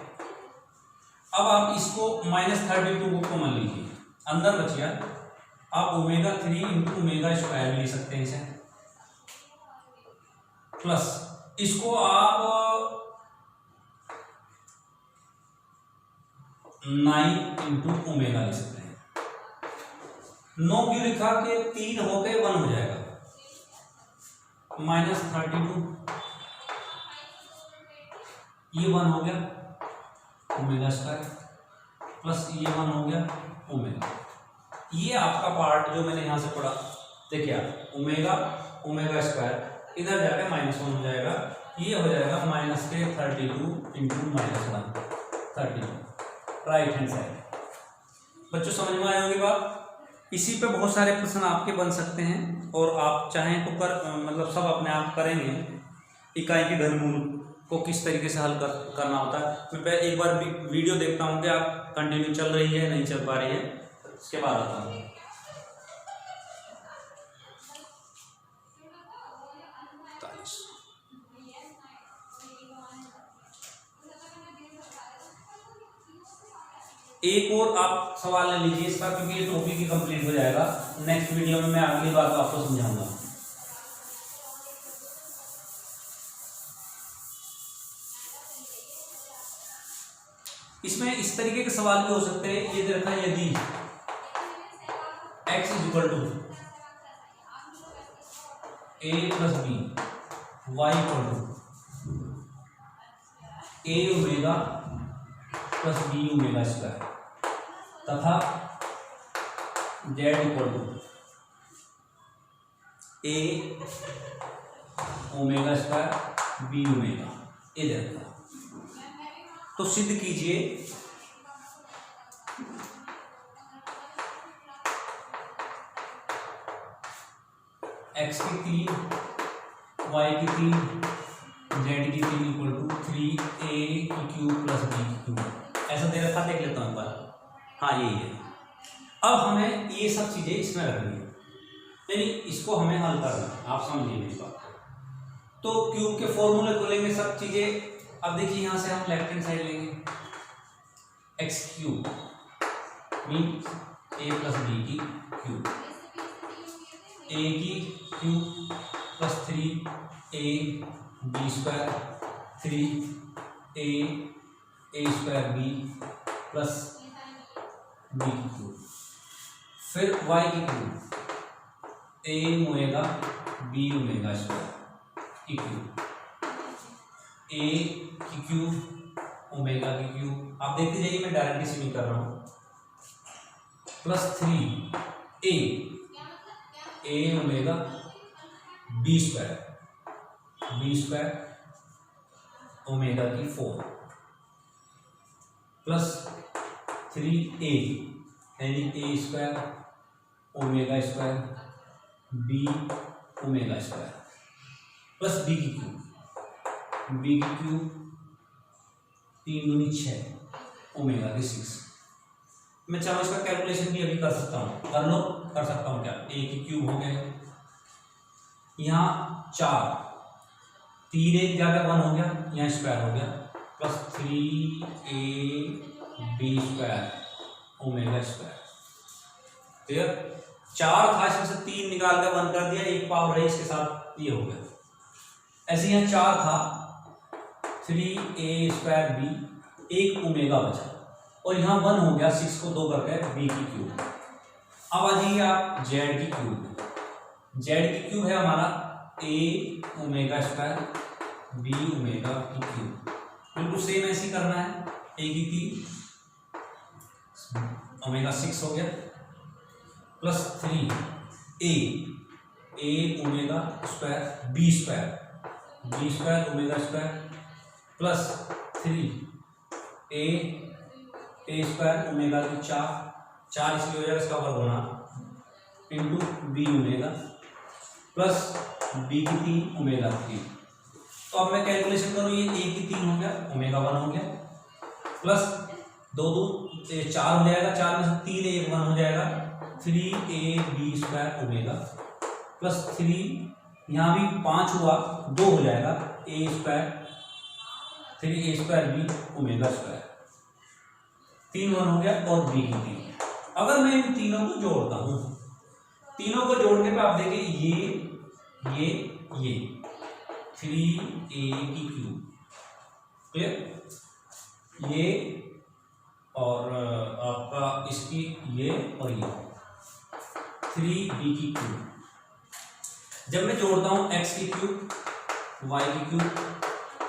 [SPEAKER 1] अब आप इसको -32 को कॉमन लीजिए, अंदर बच गया। आप ओमेगा 3 इंटू ओमेगा स्क्वायर भी ले सकते हैं इसे, प्लस इसको आप 9 इंटू ओमेगा ले सकते हैं। 9 क्यों लिखा कि 3 होके 1 हो जाएगा, -32 ये 1 हो गया ओमेगा स्क्वायर, प्लस ये 1 हो गया ओमेगा। ये आपका पार्ट जो मैंने यहां से पढ़ा, देखिए आप ओमेगा ओमेगा स्क्वायर इधर जाके -1 हो जाएगा, ये हो जाएगा माइनस के 32 इंटू -1 32 राइट हैंड साइड। बच्चों समझ में आई होगी बात। इसी पे बहुत सारे प्रश्न आपके बन सकते हैं, और आप चाहें तो मतलब सब अपने आप करेंगे। इकाई के घनमूल को किस तरीके से हल करना होता है, मैं एक बार वीडियो देखता हूँ कि आप कंटिन्यू चल रही है नहीं चल पा रही है, इसके बाद आता हूँ। एक और आप सवाल ले लीजिए इसका, क्योंकि ये टॉपिक ही कंप्लीट हो जाएगा। नेक्स्ट वीडियो में मैं अगली बात आपको समझाऊंगा। इसमें इस तरीके के सवाल भी हो सकते हैं। ये देखा, यदि x equal to a plus b, y equal to a omega plus b omega square, तथा z equal to a omega square b omega, इधर का तो सिद्ध कीजिए x की 3, y की 3, z की 3 इक्वल टू 3a की क्यूब प्लस b की क्यूब, ऐसा दे रखा, देख लेता हूँ एक बार। हाँ यही है। अब हमें ये सब चीजें इसमें रखनी है, यानी इसको हमें हल करना है। आप समझिए इस बात को। तो क्यूब के फॉर्मूले खोलेंगे, सब चीजें। अब देखिए यहां से हम लेफ्ट हैंड साइड लेंगे, x cube mean a plus b की क्यूब, ए की cube plus 3a b square 3a square b plus b की क्यूब, फिर y की cube a omega b omega square की क्यूब, a की क्यूब ओमेगा की क्यूब। आप देखते जाइए, मैं डायरेक्ट इसी कर रहा हूँ, plus 3a omega b square omega की 4 प्लस 3a यानी a square omega square b omega square plus b की क्यूब 3 दूनी 6 ओमेगा की 6। मैं चाहूँ इसका कैलकुलेशन भी अभी कर सकता हूँ, कर सकता हूँ क्या, a की क्यूब हो गया, यहाँ 4, 3 एक जगह 1 हो गया, यहाँ स्क्वायर हो गया, plus 3a b square omega square. Clear? 4 था, इसमें से 3 निकाल कर 1 कर दिया, एक पावर है इसके साथ, ये हो गया। ऐसे यहाँ 4 था, 3a स्क्वायर बी, एक ओमेगा बचा, और यहाँ 1 हो गया, 6 को 2 करके b की क्यूब। अब आ जाइए आप z की क्यूब, z की क्यूब है हमारा a omega square b omega की क्यूब, बिल्कुल सेम ऐसे ही करना है। a की 3 ओमेगा 6 हो गया, plus 3a omega square b square omega square plus 3a square omega की 4 इसलिए हो जाएगा, इसका वर्ग होना, into b omega plus b की 3 ओमेगा 3। तो अब मैं कैलकुलेशन करूँ, ये a की 3 हो गया, ओमेगा 1 हो गया, प्लस 2 4 हो जाएगा, 4 में से 3 1 हो जाएगा, 3ab² ओमेगा प्लस 3, यहाँ भी 5 हुआ 2 हो जाएगा a², 3a²b ओमेगा², 3 1 हो गया और b की 3। अगर मैं इन तीनों को जोड़ता हूँ, तीनों को जोड़ने पे आप देखिए ये 3a³ क्लियर, ये और आपका इसकी ये और ये 3b³। जब मैं जोड़ता हूं x³ y³,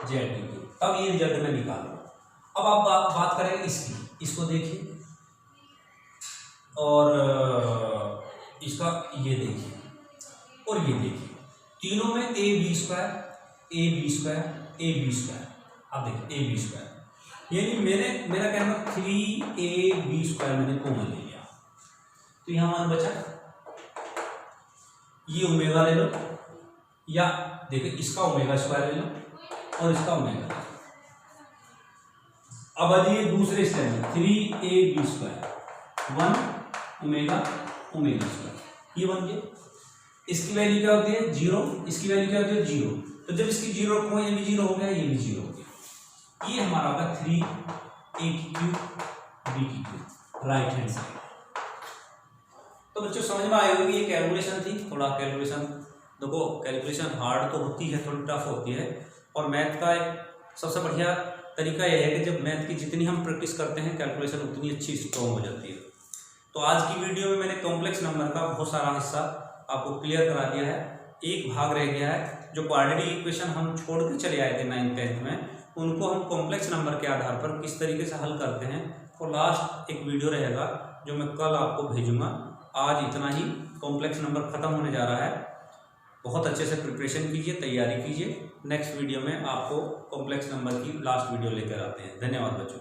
[SPEAKER 1] z³, अब ये रिजल्ट में निकाल रहा हूं। अब आप बात करेंगे इसकी, इसको देखिए और इसका ये देखिए और ये देखिए, तीनों में ab², अब देखिए ab², यानी मेरा कहना 3ab² मैंने कॉमन ले लिया, तो यहां मान बचा, ये ओमेगा ले लो या देखिए इसका ओमेगा² ले लो और इसका ओमेगा। अब आ जाइए दूसरे स्टेप में, 3ab², 1 ओमेगा², ये बन गया। इसकी वैल्यू क्या होती है 0, इसकी वैल्यू क्या होती है 0, तो जब इसकी 0 रखो ये भी 0 हो गया, ये भी 0 हो गया। ये हमारा होगा 3a³ b³ right hand side. तो बच्चों समझ में आएगा कि ये कैलकुलेशन थी, थोड़ा कैलकुलेशन देखो, कैलकुलेशन हार्ड तो होती है, थोड़ी टफ होती है, और मैथ का एक सबसे बढ़िया तरीका यह है कि जब मैथ की जितनी हम प्रैक्टिस करते हैं कैलकुलेशन उतनी अच्छी स्ट्रॉन्ग हो जाती है। तो आज की वीडियो में मैंने कॉम्प्लेक्स नंबर का बहुत सारा हिस्सा आपको क्लियर करा दिया है। एक भाग रह गया है जो क्वाड्रेटिक इक्वेशन हम छोड़ के चले आए थे 9th 10th में, उनको हम कॉम्प्लेक्स नंबर के आधार पर किस तरीके से हल करते हैं, और लास्ट एक वीडियो रहेगा जो मैं कल आपको भेजूंगा। आज इतना ही, कॉम्प्लेक्स नंबर खत्म होने जा रहा है। बहुत अच्छे से प्रिपरेशन कीजिए, तैयारी कीजिए। नेक्स्ट वीडियो में आपको कॉम्प्लेक्स नंबर की लास्ट वीडियो लेकर आते हैं। धन्यवाद बच्चों।